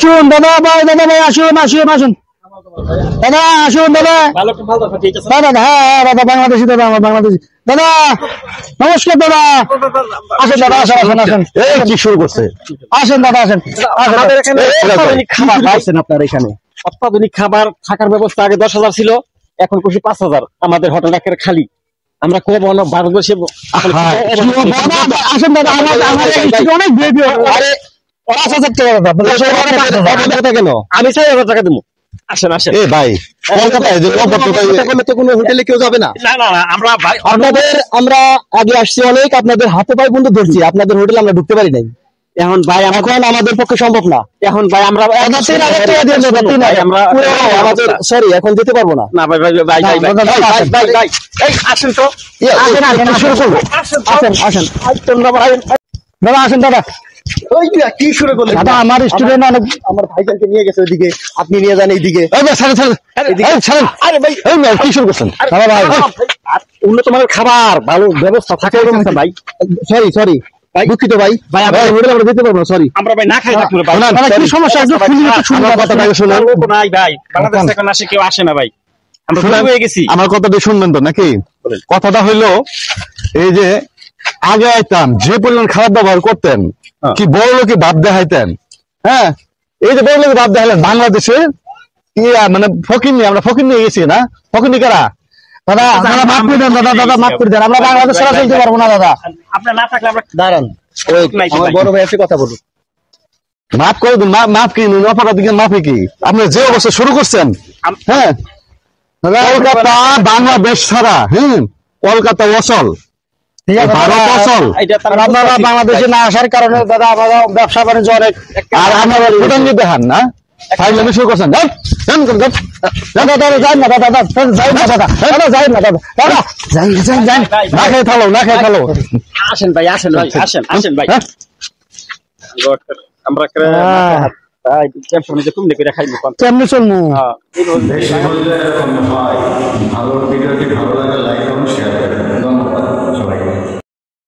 আসুন দাদা ভাই আসুন আসুন আসুন দাদা আসুন দাদা দাদা হ্যাঁ দাদা বাংলাদেশি দাদা আমার বাংলাদেশি দাদা নমস্কার দাদা আসেন দাদা আসেন আসেন এই কি শুরু করছে আসেন দাদা আসেন আমাদের এখানে অত্যাধুনিক খাবার পাচ্ছেন আপনার এখানে অত্যাধুনিক খাবার থাকার ব্যবস্থা আগে 10,000 ছিল এখন খুশি 5,000 আমাদের হোটেল একের খালি আমরা খুব ভারতবর্ষে আসেন দাদা আমার অনেক বেবি আরে 5,000 টাকা কেন আমি 6,000 টাকা দেবো আসেন আসেন এ ভাই কলকাতায় যে তো কোনো হোটেলে কেউ যাবে না না না আমরা ভাই আমরা আগে আসছি অনেক আপনাদের হাতে পায়ে বন্ধু ধরছি আপনাদের হোটেলে আমরা ঢুকতে পারি নাই এখন ভাই আমাদের পক্ষে সম্ভব না এখন ভাই আমরা আমাদের সরি এখন যেতে পারবো না না ভাই ভাই ভাই ভাই ভাই ভাই এই আসেন তো আসেন শুরু করবো আসেন আসেন দাদা আসেন দাদা ওই কি শুরু করলেন দাদা আমার স্টুডেন্ট অনেক আমার ভাইজানকে নিয়ে গেছে ওইদিকে আপনি নিয়ে যান এইদিকে আরে ভাই কি শুরু করছেন দাদা ভাই উন্নত মানের খাবার ভালো ব্যবস্থা থাকে ভাই সরি দুঃখিত ভাই ভাই আমরা হোটেলে আমরা যেতে পারবো না সরি আমরা ভাই না খাই থাকতে পারবো কি সমস্যা একটু খুলে একটু শুনুন কথাটা শুনুন নাই ভাই বাংলাদেশ থেকে আসে কেউ আসে না ভাই আমরা শুরু হয়ে গেছি আমার কথাটা শুনবেন তো নাকি কথাটা হইলো এই যে আগে আইতাম যে পরিমাণ খারাপ ব্যবহার করতেন কি বড় লোকে ভাব দেখাইতেন হ্যাঁ এই যে বড় লোকে ভাব দেখালেন বাংলাদেশে মানে ফকির নিয়ে আমরা ফকির নিয়ে গেছি না ফকির নিয়ে কারা দাদা আপনারা মাফ করে দেন দাদা মাফ করে দেন আমরা বাংলাদেশ ছাড়া চলতে পারবো না দাদা আপনার না থাকলে আমরা দাঁড়ান আমার বড় ভাই এসে কথা বলুন মাফ করে দিন মাফ কি অপরাধ দিকে মাফে কি আপনি যে অবস্থা শুরু করছেন হ্যাঁ কলকাতা বাংলাদেশ ছাড়া কলকাতা অচল ভারত অচল আপনারা বাংলাদেশে না আসার কারণে দাদা আমরা ব্যবসা বাণিজ্য অনেক আর আমরা ভুটানকে দেখান না ফাইজলামি শুরু করছেন না খেয়ে থালো আসেন ভাই আসেন ভাই আসেন ভাই আমরা কেমনে চলবো ভালো ভিডিওটি ভালো